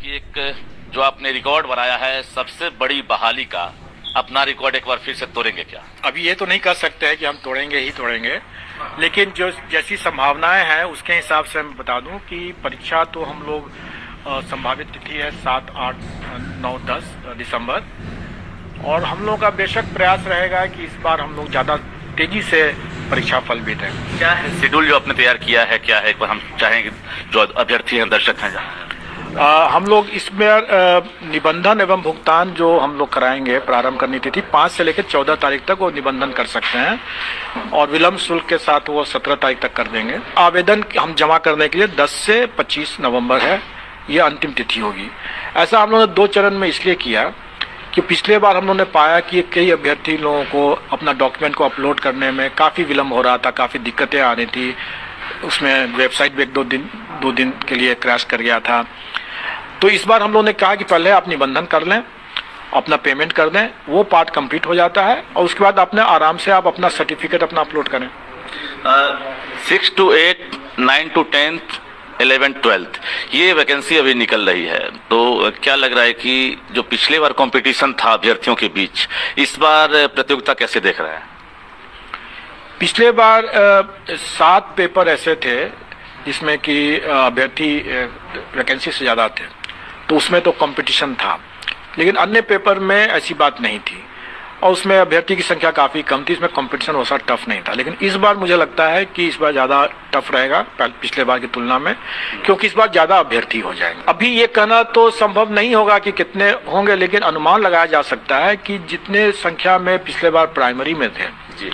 कि एक जो आपने रिकॉर्ड बनाया है सबसे बड़ी बहाली का, अपना रिकॉर्ड एक बार फिर से तोड़ेंगे क्या? अभी ये तो नहीं कह सकते हैं कि हम तोड़ेंगे ही तोड़ेंगे, लेकिन जो जैसी संभावनाएं हैं उसके हिसाब से मैं बता दूं कि परीक्षा तो हम लोग संभावित तिथि है 7, 8, 9, 10 दिसंबर, और हम लोगों का बेशक प्रयास रहेगा कि इस बार हम लोग ज़्यादा तेजी से परीक्षा फल भी दें। क्या है शेड्यूल जो आपने तैयार किया है, क्या है? एक बार हम चाहेंगे जो अभ्यर्थी हैं, दर्शक हैं, हम लोग इसमें निबंधन एवं भुगतान जो हम लोग कराएंगे, प्रारंभ करनी तिथि 5 से लेकर 14 तारीख तक वो निबंधन कर सकते हैं, और विलम्ब शुल्क के साथ वो 17 तारीख तक कर देंगे। आवेदन हम जमा करने के लिए 10 से 25 नवंबर है, ये अंतिम तिथि होगी। ऐसा हम लोगों ने 2 चरण में इसलिए किया कि पिछले बार हम लोगों ने पाया कि कई अभ्यर्थी लोगों को अपना डॉक्यूमेंट को अपलोड करने में काफ़ी विलम्ब हो रहा था, काफ़ी दिक्कतें आ रही थी, उसमें वेबसाइट भी 2 दिन के लिए क्रैश कर गया था। तो इस बार हम लोगों ने कहा कि पहले आप निबंधन कर लें, अपना पेमेंट कर दें, वो पार्ट कंप्लीट हो जाता है, और उसके बाद अपने आराम से आप अपना सर्टिफिकेट अपना अपलोड करें। 6 to 8, 9 to 10, 11, 12 ये वैकेंसी अभी निकल रही है, तो क्या लग रहा है कि जो पिछले बार कंपटीशन था अभ्यर्थियों के बीच, इस बार प्रतियोगिता कैसे देख रहा है? पिछले बार 7 पेपर ऐसे थे जिसमें कि अभ्यर्थी वैकेंसी से ज़्यादा थे, तो उसमें तो कंपटीशन था, लेकिन अन्य पेपर में ऐसी बात नहीं थी, और उसमें अभ्यर्थी की संख्या काफ़ी कम थी, इसमें कंपटीशन वैसा टफ नहीं था। लेकिन इस बार मुझे लगता है कि इस बार ज़्यादा टफ रहेगा पिछले बार की तुलना में, क्योंकि इस बार ज़्यादा अभ्यर्थी हो जाएंगे। अभी ये कहना तो संभव नहीं होगा कि कितने होंगे, लेकिन अनुमान लगाया जा सकता है कि जितने संख्या में पिछले बार प्राइमरी में थे जी,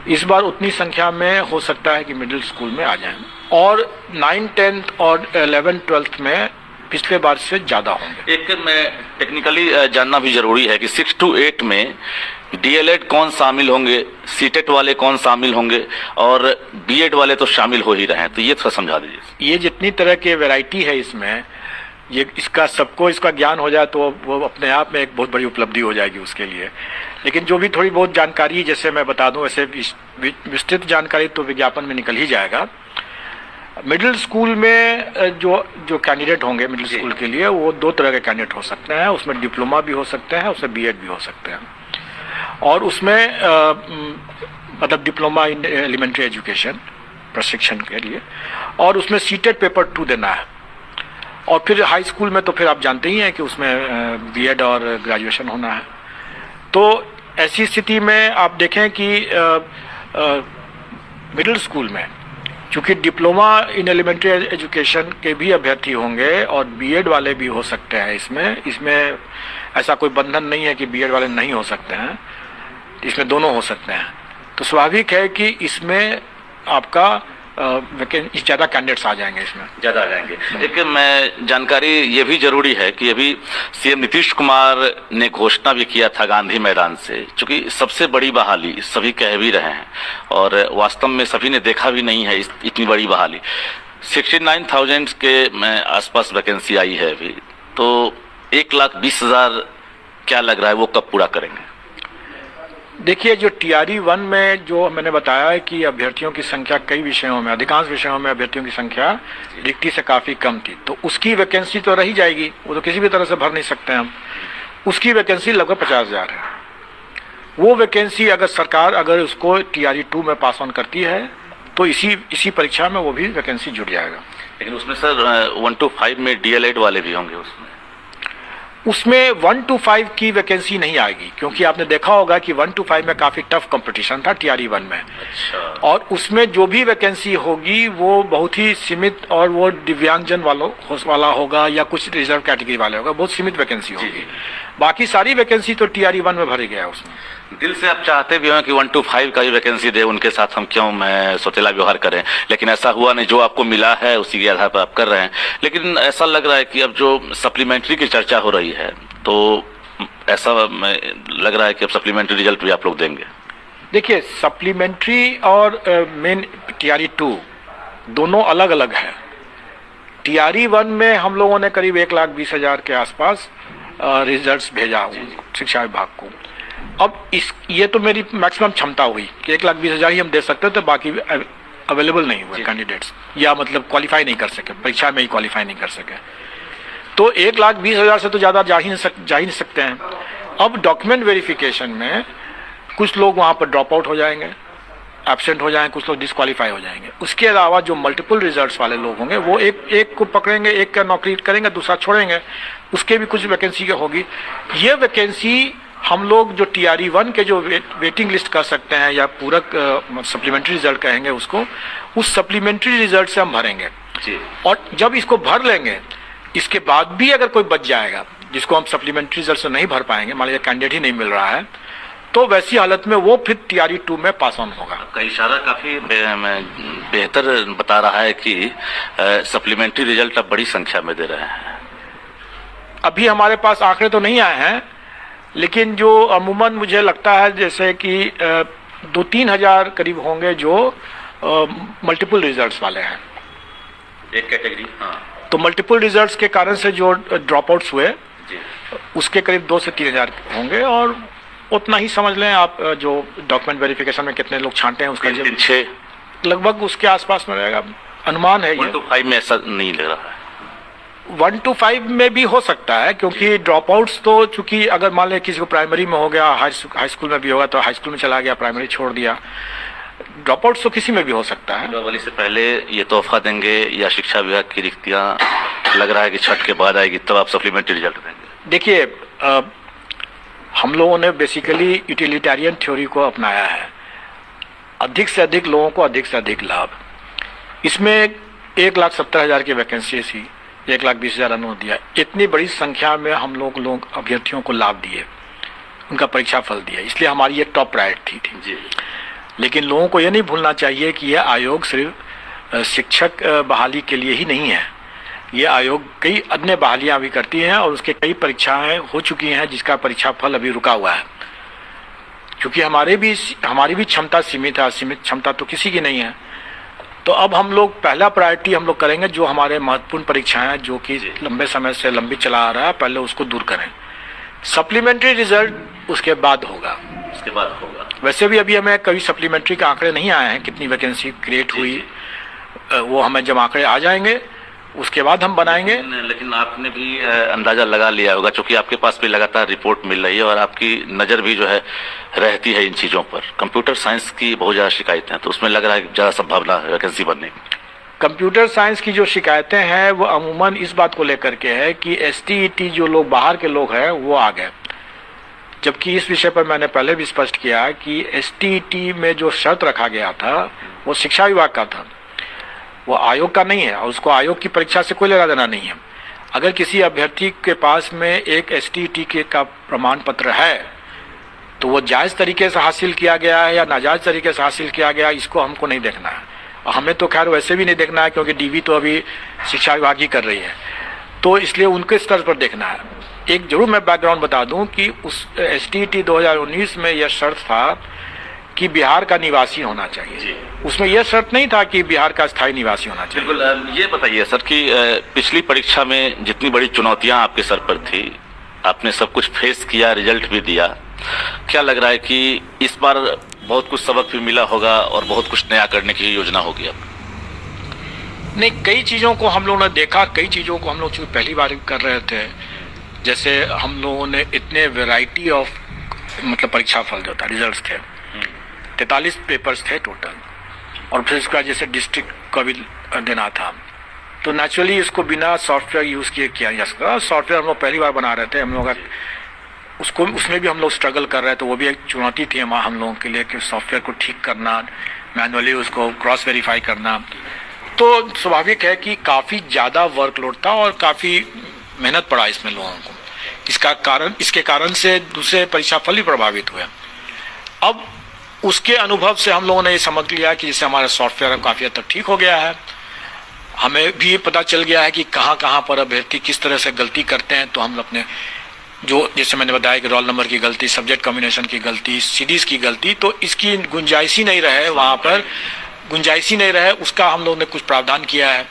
इस बार उतनी संख्या में हो सकता है कि मिडिल स्कूल में आ जाएं, और 9, 10 और 11, 12 में पिछले बार से ज्यादा होंगे। एक मैं टेक्निकली जानना भी जरूरी है कि 6 to 8 में डीएलएड कौन शामिल होंगे, सीटेट वाले कौन शामिल होंगे, और बीएड वाले तो शामिल हो ही रहे हैं, तो ये थोड़ा समझा दीजिए। ये जितनी तरह के वैरायटी है इसमें, ये सबको इसका ज्ञान हो जाए तो वो अपने आप में एक बहुत बड़ी उपलब्धि हो जाएगी उसके लिए। लेकिन जो भी थोड़ी बहुत जानकारी जैसे मैं बता दूं, वैसे विस्तृत जानकारी तो विज्ञापन में निकल ही जाएगा। मिडिल स्कूल में जो कैंडिडेट होंगे मिडिल स्कूल के लिए, वो 2 तरह के कैंडिडेट हो सकते हैं। उसमें डिप्लोमा भी हो सकते हैं, उसमें बीएड भी हो सकते हैं, और उसमें मतलब डिप्लोमा इन एलिमेंट्री एजुकेशन प्रशिक्षण के लिए, और उसमें सीटेट पेपर 2 देना है। और फिर हाई स्कूल में तो फिर आप जानते ही हैं कि उसमें बीएड और ग्रेजुएशन होना है। तो ऐसी स्थिति में आप देखें कि मिडिल स्कूल में चूँकि डिप्लोमा इन एलिमेंट्री एजुकेशन के भी अभ्यर्थी होंगे और बीएड वाले भी हो सकते हैं, इसमें ऐसा कोई बंधन नहीं है कि बीएड वाले नहीं हो सकते हैं, इसमें दोनों हो सकते हैं। तो स्वाभाविक है कि इसमें आपका ज़्यादा कैंडिडेट्स आ जाएंगे, इसमें ज़्यादा आ जाएंगे। एक मैं जानकारी ये भी जरूरी है कि अभी सीएम नीतीश कुमार ने घोषणा भी किया था गांधी मैदान से, चूंकि सबसे बड़ी बहाली सभी कह भी रहे हैं, और वास्तव में सभी ने देखा भी नहीं है इतनी बड़ी बहाली। 69,000 के आसपास वैकेंसी आई है अभी, तो 1,20,000 क्या लग रहा है वो कब पूरा करेंगे? देखिए, जो TRE 1 में जो मैंने बताया है कि अभ्यर्थियों की संख्या कई विषयों में, अधिकांश विषयों में अभ्यर्थियों की संख्या रिक्ति से काफ़ी कम थी, तो उसकी वैकेंसी तो रही जाएगी, वो तो किसी भी तरह से भर नहीं सकते हम। उसकी वैकेंसी लगभग 50,000 है। वो वैकेंसी अगर सरकार उसको TRE 2 में पास ऑन करती है तो इसी परीक्षा में वो भी वैकेंसी जुड़ जाएगा। लेकिन उसमें सर 1 to 5 में डीएलएड वाले भी होंगे, उसमें 1 to 5 की वैकेंसी नहीं आएगी, क्योंकि आपने देखा होगा कि 1 to 5 में काफ़ी टफ कंपटीशन था TRE 1 में। अच्छा। और उसमें जो भी वैकेंसी होगी वो बहुत ही सीमित, और वो दिव्यांगजन वाला होगा या कुछ रिजर्व कैटेगरी वाले होगा, बहुत सीमित वैकेंसी होगी। बाकी सारी वैकेंसी तो TRE 1 में भरी गया है। उसमें दिल से आप चाहते भी हो कि 1 to 5 का ही वैकेंसी दे, उनके साथ हम क्यों सौतेला व्यवहार करें, लेकिन ऐसा हुआ नहीं। जो आपको मिला है उसी के आधार पर आप कर रहे हैं। लेकिन ऐसा लग रहा है कि अब जो सप्लीमेंट्री की चर्चा हो रही है, तो ऐसा लग रहा है कि अब सप्लीमेंट्री रिजल्ट भी आप लोग देंगे। देखिए, सप्लीमेंट्री और मेन TRE 2 दोनों अलग अलग है। TRE 1 में हम लोगों ने करीब 1,20,000 के आसपास रिजल्ट्स भेजा शिक्षा विभाग को। अब ये तो मेरी मैक्सिमम क्षमता हुई कि 1,20,000 ही हम दे सकते थे, बाकी अवेलेबल नहीं हुए कैंडिडेट्स, या मतलब क्वालिफाई नहीं कर सके, परीक्षा में ही क्वालिफाई नहीं कर सके। तो 1,20,000 से तो ज़्यादा जा ही नहीं सकते हैं। अब डॉक्यूमेंट वेरिफिकेशन में कुछ लोग वहाँ पर ड्रॉप आउट हो जाएंगे, एब्सेंट हो जाएंगे, कुछ लोग डिस्क्वालीफाई हो जाएंगे। उसके अलावा जो मल्टीपल रिजल्ट्स वाले लोग होंगे वो एक को पकड़ेंगे, एक का नौकरी करेंगे, दूसरा छोड़ेंगे, उसके भी कुछ वैकेंसी होगी। ये वैकेंसी हम लोग जो TRE-1 के जो वेटिंग लिस्ट कर सकते हैं या पूरक सप्लीमेंट्री रिजल्ट कहेंगे उसको, उस सप्लीमेंट्री रिजल्ट से हम भरेंगे जी। और जब इसको भर लेंगे, इसके बाद भी अगर कोई बच जाएगा जिसको हम सप्लीमेंट्री रिजल्ट से नहीं भर पाएंगे, मान लीजिए कैंडिडेट ही नहीं मिल रहा है, तो वैसी हालत में वो फिर TRE-2 में पास ऑन होगा। का इशारा काफी बेहतर बता रहा है कि सप्लीमेंट्री रिजल्ट अब बड़ी संख्या में दे रहे हैं। अभी हमारे पास आंकड़े तो नहीं आए हैं, लेकिन जो अमूमन मुझे लगता है जैसे कि 2-3 हजार करीब होंगे जो मल्टीपल रिजल्ट्स वाले हैं, एक कैटेगरी। हाँ। तो मल्टीपल रिजल्ट्स के कारण से जो ड्रॉप आउट्स हुए जी। उसके करीब 2 से 3 हजार होंगे, और उतना ही समझ लें आप जो डॉक्यूमेंट वेरिफिकेशन में कितने लोग छांटे हैं उसका 6 लगभग उसके आसपास में रहेगा, अनुमान है। 1 to 5 में ऐसा नहीं लग रहा है। 1 to 5 में भी हो सकता है, क्योंकि ड्रॉप आउट्स तो चूंकि अगर मान लें किसी को प्राइमरी में हो गया, हाई स्कूल में भी होगा तो हाई स्कूल में चला गया, प्राइमरी छोड़ दिया, ड्रॉप आउट्स तो किसी में भी हो सकता है। दीपावली से पहले ये तोहफा देंगे या शिक्षा विभाग की रिक्तियां लग रहा है कि छठ के बाद आएगी, तब आप सप्लीमेंट्री रिजल्ट देंगे? देखिए, हम लोगों ने बेसिकली यूटिलिटेरियन थ्योरी को अपनाया है, अधिक से अधिक लोगों को अधिक से अधिक लाभ। इसमें 1,70,000 की वैकेंसी थी, 1,20,000 अनुरोध दिया, इतनी बड़ी संख्या में हम लोग अभ्यर्थियों को लाभ दिए, उनका परीक्षा फल दिया, इसलिए हमारी ये टॉप प्रायोरिटी थी जी। लेकिन लोगों को ये नहीं भूलना चाहिए कि यह आयोग सिर्फ शिक्षक बहाली के लिए ही नहीं है। ये आयोग कई अन्य बहालियां भी करती हैं और उसके कई परीक्षाएं हो चुकी हैं जिसका परीक्षा फल अभी रुका हुआ है, क्योंकि हमारी भी क्षमता सीमित है, असीमित क्षमता तो किसी की नहीं है। तो अब हम लोग पहला प्रायोरिटी हम लोग करेंगे जो हमारे महत्वपूर्ण परीक्षाएं जो कि लंबे समय से लंबित चला आ रहा है, पहले उसको दूर करें। सप्लीमेंट्री रिजल्ट उसके बाद होगा। वैसे भी अभी हमें कभी सप्लीमेंट्री के आंकड़े नहीं आए हैं, कितनी वैकेंसी क्रिएट हुई, वो हमें जब आंकड़े आ जाएंगे उसके बाद हम बनाएंगे। लेकिन आपने भी अंदाजा लगा लिया होगा, क्योंकि आपके पास भी लगातार रिपोर्ट मिल रही है और आपकी नज़र भी जो है रहती है इन चीज़ों पर। कंप्यूटर साइंस की बहुत ज़्यादा शिकायतें हैं, तो उसमें लग रहा है ज़्यादा संभावना है वैकेंसी बनने की। कंप्यूटर साइंस की जो शिकायतें हैं वो अमूमन इस बात को लेकर के है कि STET जो लोग बाहर के लोग हैं वो आ गए, जबकि इस विषय पर मैंने पहले भी स्पष्ट किया कि STET में जो शर्त रखा गया था वो शिक्षा विभाग का था, वो आयोग का नहीं है, और उसको आयोग की परीक्षा से कोई लेना देना नहीं है। अगर किसी अभ्यर्थी के पास में एक STET का प्रमाण पत्र है तो वो जायज़ तरीके से हासिल किया गया है या नाजायज़ तरीके से हासिल किया गया, इसको हमको नहीं देखना है। और हमें तो खैर वैसे भी नहीं देखना है, क्योंकि DV तो अभी शिक्षा विभाग ही कर रही है, तो इसलिए उनके स्तर पर देखना है। एक जरूर मैं बैकग्राउंड बता दूं कि उस STET 2019 में यह शर्त था कि बिहार का निवासी होना चाहिए, उसमें यह शर्त नहीं था कि बिहार का स्थायी निवासी होना चाहिए। बिल्कुल। ये बताइए सर कि पिछली परीक्षा में जितनी बड़ी चुनौतियां आपके सर पर थी, आपने सब कुछ फेस किया, रिजल्ट भी दिया, क्या लग रहा है कि इस बार बहुत कुछ सबक भी मिला होगा और बहुत कुछ नया करने की योजना होगी अब? नहीं, कई चीज़ों को हम लोगों ने देखा, कई चीज़ों को हम लोग चूँकि पहली बार कर रहे थे, जैसे हम लोगों ने इतने वैरायटी ऑफ मतलब परीक्षा फल जो था, रिजल्ट्स थे, 43 पेपर्स थे टोटल, और फिर उसका जैसे डिस्ट्रिक्ट का भी देना था, तो नेचुरली इसको बिना सॉफ्टवेयर यूज़ किया जा सकता। सॉफ्टवेयर हम लोग पहली बार बना रहे थे, हम लोग उसको उसमें भी हम लोग स्ट्रगल कर रहे थे, तो वो भी एक चुनौती थी हम लोगों के लिए कि सॉफ्टवेयर को ठीक करना, मैनुअली उसको क्रॉस वेरीफाई करना। तो स्वाभाविक है कि काफ़ी ज़्यादा वर्कलोड था और काफ़ी मेहनत पड़ा इसमें लोगों को। इसके कारण से दूसरे परीक्षा फल भी प्रभावित हुए। अब उसके अनुभव से हम लोगों ने ये समझ लिया कि जैसे हमारा सॉफ्टवेयर काफ़ी हद तक ठीक हो गया है, हमें भी पता चल गया है कि कहाँ कहाँ पर अभ्यर्थी किस तरह से गलती करते हैं, तो हम अपने जो जैसे मैंने बताया कि रोल नंबर की गलती, सब्जेक्ट कॉम्बिनेशन की गलती, सीरीज की गलती, तो इसकी गुंजाइश ही नहीं रहे, वहाँ पर गुंजाइश ही नहीं रहे, उसका हम लोगों ने कुछ प्रावधान किया है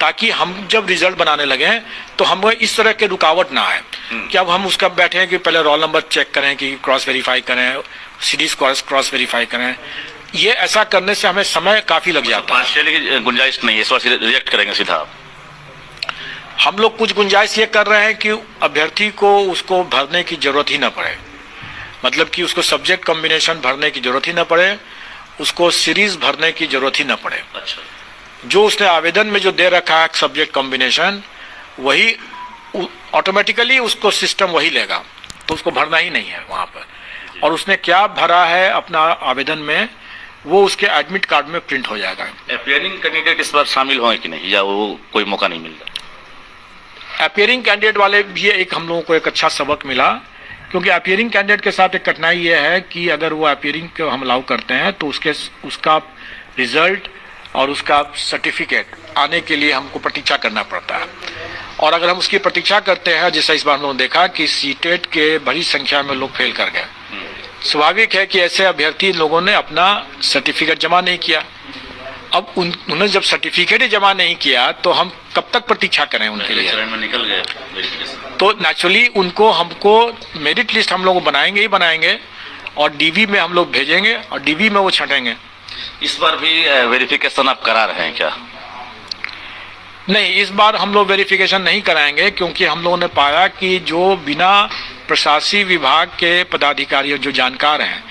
ताकि हम जब रिजल्ट बनाने लगे तो हमें इस तरह के रुकावट ना आए कि अब हम उसका बैठे हैं कि पहले रोल नंबर चेक करें, कि क्रॉस वेरीफाई करें, सीरीज क्रॉस वेरीफाई करें। ये ऐसा करने से हमें समय काफ़ी लग जाता है। गुंजाइश नहीं है, इस बार रिजेक्ट करेंगे सीधा? हम लोग कुछ गुंजाइश ये कर रहे हैं कि अभ्यर्थी को उसको भरने की जरूरत ही ना पड़े, मतलब कि उसको सब्जेक्ट कॉम्बिनेशन भरने की जरूरत ही ना पड़े, उसको सीरीज भरने की जरूरत ही ना पड़े। अच्छा, जो उसने आवेदन में जो दे रखा है सब्जेक्ट कॉम्बिनेशन, वही ऑटोमेटिकली उसको सिस्टम वही लेगा, तो उसको भरना ही नहीं है वहां पर। और उसने क्या भरा है अपना आवेदन में, वो उसके एडमिट कार्ड में प्रिंट हो जाएगा। अपियरिंग कैंडिडेट इस बार शामिल होंगे कि नहीं, या वो कोई मौका नहीं मिल रहा? अपियरिंग कैंडिडेट वाले भी एक हम लोगों को एक अच्छा सबक मिला, क्योंकि अपियरिंग कैंडिडेट के साथ एक कठिनाई ये है कि अगर वो अपियरिंग को हम अलाउ करते हैं तो उसका रिजल्ट और उसका सर्टिफिकेट आने के लिए हमको प्रतीक्षा करना पड़ता है। और अगर हम उसकी प्रतीक्षा करते हैं, जैसा इस बार हम लोगों ने देखा कि सीटेट के बड़ी संख्या में लोग फेल कर गए, स्वाभाविक है कि ऐसे अभ्यर्थी लोगों ने अपना सर्टिफिकेट जमा नहीं किया। अब उन्होंने जब सर्टिफिकेट जमा नहीं किया तो हम कब तक प्रतीक्षा करें उनके लिए? चरण में निकल गए, तो नेचुरली उनको हमको मेरिट लिस्ट हम लोग बनाएंगे ही बनाएंगे, और डीवी में हम लोग भेजेंगे और डीवी में वो छटेंगे। इस बार भी वेरिफिकेशन आप करा रहे हैं क्या? नहीं, इस बार हम लोग वेरिफिकेशन नहीं कराएंगे, क्योंकि हम लोगों ने पाया कि जो बिना प्रशासनिक विभाग के पदाधिकारी जो जानकार हैं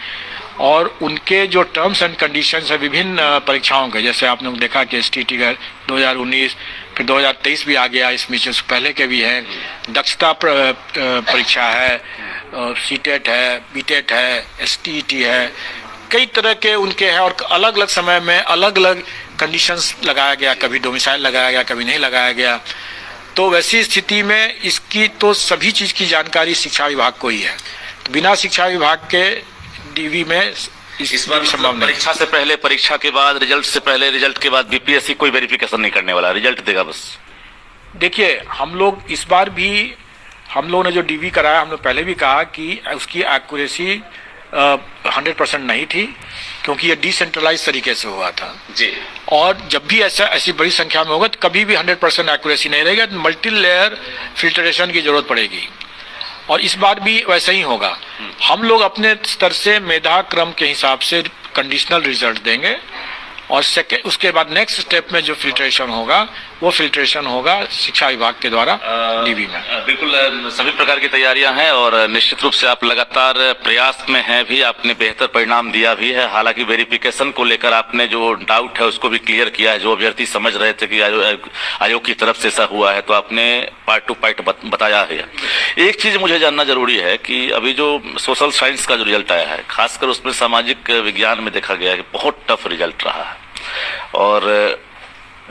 और उनके जो टर्म्स एंड कंडीशंस है विभिन्न परीक्षाओं के, जैसे आपने देखा कि STT का 2019, फिर 2023 भी आ गया, इसमें से पहले के भी हैं, दक्षता परीक्षा है, सीटेट है, बीटेट है, STET है, कई तरह के उनके हैं, और अलग अलग समय में अलग अलग कंडीशंस लगाया गया, कभी डोमिसाइल लगाया गया, कभी नहीं लगाया गया। तो वैसी स्थिति में इसकी तो सभी चीज की जानकारी शिक्षा विभाग को ही है, तो बिना शिक्षा विभाग के डीवी में इस बार संभव नहीं। परीक्षा से पहले, परीक्षा के बाद, रिजल्ट से पहले, रिजल्ट के बाद बीपीएससी कोई वेरिफिकेशन नहीं करने वाला, रिजल्ट देगा बस। देखिए, हम लोग इस बार भी हम लोगों ने जो डीवी कराया, हमने पहले भी कहा कि उसकी एक्यूरेसी 100% नहीं थी, क्योंकि ये डिसेंट्रलाइज तरीके से हुआ था जी। और जब भी ऐसी बड़ी संख्या में होगा तो कभी भी 100% एक्यूरेसी नहीं रहेगा, मल्टी लेयर फिल्ट्रेशन की जरूरत पड़ेगी, और इस बार भी वैसा ही होगा। हम लोग अपने स्तर से मेधा क्रम के हिसाब से कंडीशनल रिजल्ट देंगे, और उसके बाद नेक्स्ट स्टेप में जो फिल्ट्रेशन होगा वो फिल्ट्रेशन होगा शिक्षा विभाग के द्वारा डीवी में। बिल्कुल, सभी प्रकार की तैयारियां हैं और निश्चित रूप से आप लगातार प्रयास में हैं भी, आपने बेहतर परिणाम दिया भी है। हालांकि वेरिफिकेशन को लेकर आपने जो डाउट है उसको भी क्लियर किया है, जो अभ्यर्थी समझ रहे थे कि आयोग की तरफ से ऐसा हुआ है, तो आपने पार्ट टू पार्ट बताया है। एक चीज मुझे जानना जरूरी है कि अभी जो सोशल साइंस का जो रिजल्ट आया है, खासकर उसमें सामाजिक विज्ञान में देखा गया है कि बहुत टफ रिजल्ट रहा है, और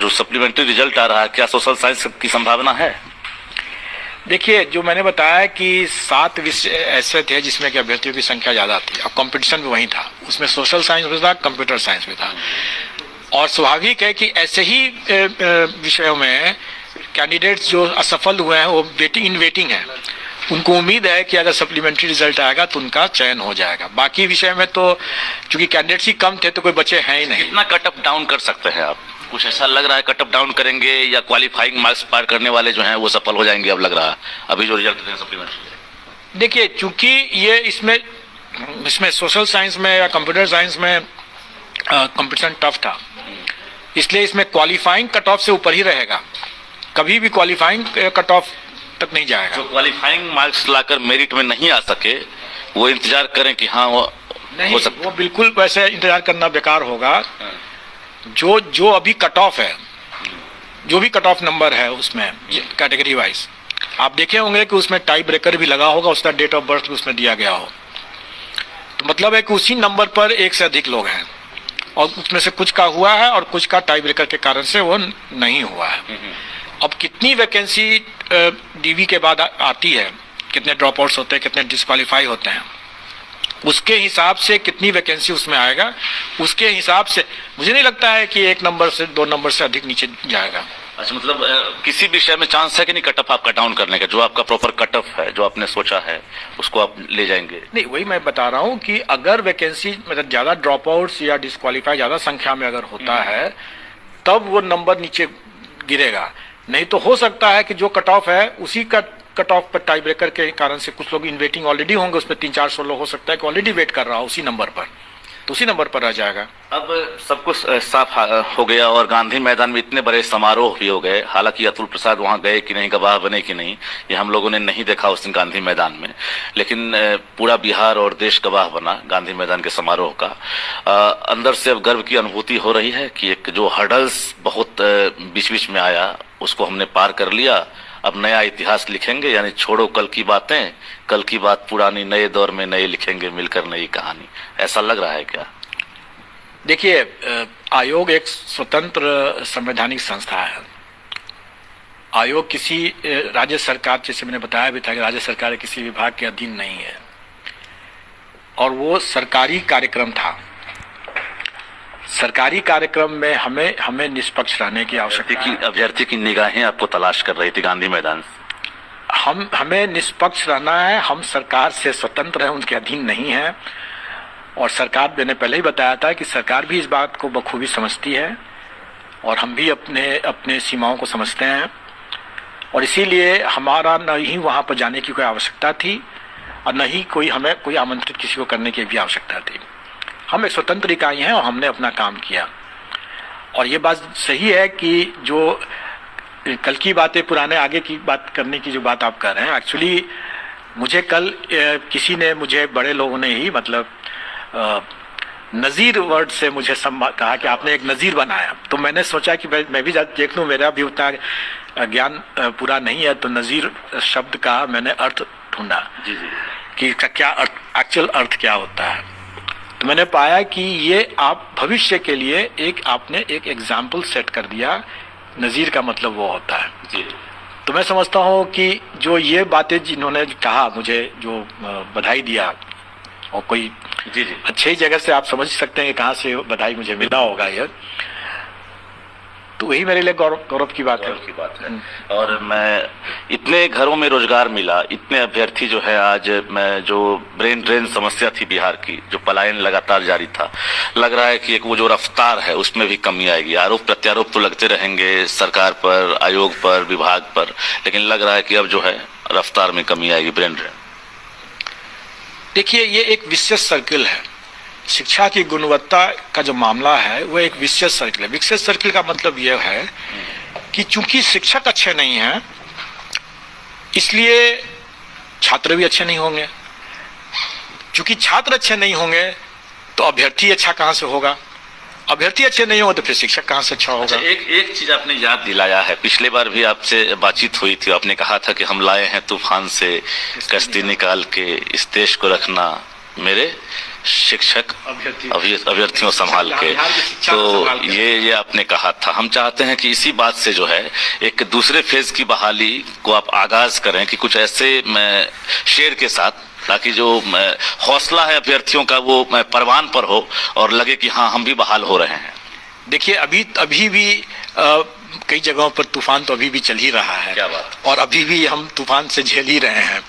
जो सप्लीमेंट्री रिजल्ट आ रहा है, क्या सोशल साइंस की संभावना है? देखिए, जो मैंने बताया कि 7 विषय ऐसे थे जिसमें कि अभ्यर्थियों की संख्या ज्यादा थी, और कंपटीशन भी वही था, उसमें सोशल साइंस भी था, कंप्यूटर साइंस भी था, और स्वाभाविक है कि ऐसे ही विषयों में कैंडिडेट्स जो असफल हुए हैं वो वेटिंग है, उनको उम्मीद है कि अगर सप्लीमेंट्री रिजल्ट आएगा तो उनका चयन हो जाएगा। बाकी विषय में तो चूंकि कैंडिडेट्स ही कम थे तो कोई बचे हैं ही नहीं। कितना कट ऑफ डाउन कर सकते हैं आप? कुछ ऐसा लग रहा है कट ऑफ डाउन करेंगे, या क्वालिफाइंग मार्क्स पार करने वाले जो हैं वो सफल हो जाएंगे? अब लग रहा है अभी जो रिजल्ट देते हैं सप्लीमेंट्री। देखिए, चूंकि ये इसमें सोशल साइंस में या कंप्यूटर साइंस में कंपटीशन टफ था, इसलिए इसमें क्वालिफाइंग कट ऑफ से ऊपर ही रहेगा, कभी भी क्वालिफाइंग कट ऑफ तक नहीं जाएगा। जो क्वालिफाइंग मार्क्स लाकर मेरिट में नहीं आ सके वो इंतजार करें कि हाँ वो नहीं, वो बिल्कुल वैसे इंतजार करना बेकार होगा। जो अभी कट ऑफ है, जो भी कट ऑफ नंबर है उसमें कैटेगरी वाइज आप देखे होंगे कि उसमें टाई ब्रेकर भी लगा होगा, उसका डेट ऑफ बर्थ भी उसमें दिया गया हो, तो मतलब है कि उसी नंबर पर एक से अधिक लोग हैं, और उसमें से कुछ का हुआ है और कुछ का टाई ब्रेकर के कारण से वो नहीं हुआ है। अब कितनी वैकेंसी डीवी के बाद आती है, कितने ड्रॉप आउट्स होते हैं, कितने डिस्क्वालीफाई होते हैं, उसके हिसाब से कितनी वैकेंसी उसमें आएगा, उसके हिसाब से मुझे नहीं लगता है कि 1 नंबर से 2 नंबर से अधिक नीचे जाएगा। अच्छा, मतलब किसी विषय में चांस है कि नहीं कट ऑफ आपका डाउन करने का? जो आपका प्रॉपर कट ऑफ है, जो आपने सोचा है, उसको आप ले जाएंगे? नहीं, वही मैं बता रहा हूँ कि अगर वैकेंसी मतलब ज्यादा ड्रॉप आउट्स या डिस्क्वालीफाई ज्यादा संख्या में अगर होता है तब वो नंबर नीचे गिरेगा, नहीं तो हो सकता है कि जो कट ऑफ है उसी का कट ऑफ पर टाई ब्रेकर के कारण से कुछ लोग इन वेटिंग ऑलरेडी होंगे, उसमें 300-400 लोग हो सकता है कि ऑलरेडी वेट कर रहा हो उसी नंबर पर, तो उसी नंबर पर रह जाएगा। अब सब कुछ साफ हो गया और गांधी मैदान में इतने बड़े समारोह भी हो गए। हालांकि अतुल प्रसाद वहां गए कि नहीं, गवाह बने कि नहीं, ये हम लोगों ने नहीं देखा उस दिन गांधी मैदान में, लेकिन पूरा बिहार और देश गवाह बना गांधी मैदान के समारोह का। अंदर से अब गर्व की अनुभूति हो रही है कि एक जो हर्डल्स बहुत बीच बीच में आया उसको हमने पार कर लिया। अब नया इतिहास लिखेंगे, यानी छोड़ो कल की बातें, कल की बात पुरानी, नए दौर में नए लिखेंगे मिलकर नई कहानी। ऐसा लग रहा है क्या? देखिए, आयोग एक स्वतंत्र संवैधानिक संस्था है। आयोग किसी राज्य सरकार, जैसे मैंने बताया भी था कि राज्य सरकार किसी विभाग के अधीन नहीं है, और वो सरकारी कार्यक्रम था। सरकारी कार्यक्रम में हमें निष्पक्ष रहने की आवश्यकता है। अभ्यर्थी की निगाहें आपको तलाश कर रही थी गांधी मैदान से। हमें निष्पक्ष रहना है। हम सरकार से स्वतंत्र हैं, उनके अधीन नहीं है। और सरकार, मैंने पहले ही बताया था कि सरकार भी इस बात को बखूबी समझती है और हम भी अपने सीमाओं को समझते हैं, और इसीलिए हमारा न ही वहां पर जाने की कोई आवश्यकता थी और न ही हमें कोई आमंत्रित किसी को करने की भी आवश्यकता थी। हम एक स्वतंत्र इकाई हैं और हमने अपना काम किया। और ये बात सही है कि जो कल की बातें पुराने आगे की बात करने की जो बात आप कर रहे हैं, एक्चुअली मुझे कल किसी ने, मुझे बड़े लोगों ने ही, मतलब नज़ीर वर्ड से मुझे कहा कि आपने एक नज़ीर बनाया। तो मैंने सोचा कि मैं भी देख लूँ, मेरा भी उतना ज्ञान पूरा नहीं है, तो नज़ीर शब्द का मैंने अर्थ ढूंढा कि क्या एक्चुअल अर्थ क्या होता है। तो मैंने पाया कि ये आप भविष्य के लिए आपने एक एग्जाम्पल सेट कर दिया। नज़ीर का मतलब वो होता है जी। तो मैं समझता हूँ कि जो ये बातें जिन्होंने कहा, मुझे जो बधाई दिया, और कोई जी अच्छी जगह से आप समझ सकते हैं कि कहाँ से बधाई मुझे मिला होगा ये, तो वही मेरे लिए गौरव की बात है। और मैं, इतने घरों में रोजगार मिला, इतने अभ्यर्थी जो है आज, मैं जो ब्रेन ड्रेन समस्या थी बिहार की, जो पलायन लगातार जारी था, लग रहा है कि एक वो जो रफ्तार है उसमें भी कमी आएगी। आरोप प्रत्यारोप तो लगते रहेंगे सरकार पर, आयोग पर, विभाग पर, लेकिन लग रहा है कि अब जो है रफ्तार में कमी आएगी, ब्रेन ड्रेन। देखिए, ये एक विशेष सर्किल है। शिक्षा की गुणवत्ता का जो मामला है वो एक विशेष सर्किल है। विशेष सर्किल का मतलब यह है कि चूंकि शिक्षक अच्छे नहीं हैं, इसलिए छात्र भी अच्छे नहीं होंगे। चूंकि छात्र अच्छे नहीं होंगे तो अभ्यर्थी अच्छा कहां से होगा, अभ्यर्थी अच्छे नहीं होंगे तो फिर शिक्षक कहां से अच्छा होगा। अच्छा, एक चीज आपने याद दिलाया है। पिछले बार भी आपसे बातचीत हुई थी, आपने कहा था कि हम लाए हैं तूफान से कश्ती निकाल के, इस देश को रखना मेरे शिक्षक अभ्यर्थियों संभाल के। तो ये आपने कहा था। हम चाहते हैं कि इसी बात से जो है एक दूसरे फेज की बहाली को आप आगाज करें कि कुछ ऐसे शेर के साथ, ताकि जो हौसला है अभ्यर्थियों का वो परवान पर हो और लगे कि हाँ, हम भी बहाल हो रहे हैं। देखिए, अभी भी कई जगहों पर तूफान तो अभी भी चल ही रहा है। क्या बात। और अभी भी हम तूफान से झेल ही रहे हैं।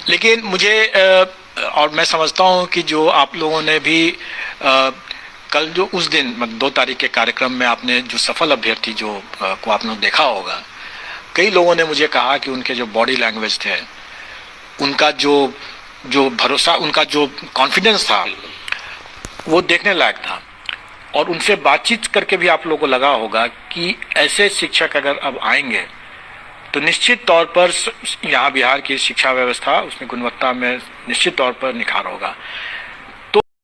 लेकिन मुझे और मैं समझता हूं कि जो आप लोगों ने भी कल जो उस दिन 2 तारीख के कार्यक्रम में आपने जो सफल अभ्यर्थी जो को आपने देखा होगा, कई लोगों ने मुझे कहा कि उनके जो बॉडी लैंग्वेज थे, उनका जो भरोसा, उनका जो कॉन्फिडेंस था, वो देखने लायक था। और उनसे बातचीत करके भी आप लोगों को लगा होगा कि ऐसे शिक्षक अगर अब आएंगे तो निश्चित तौर पर यहाँ बिहार की शिक्षा व्यवस्था, उसमें गुणवत्ता में निश्चित तौर पर निखार होगा।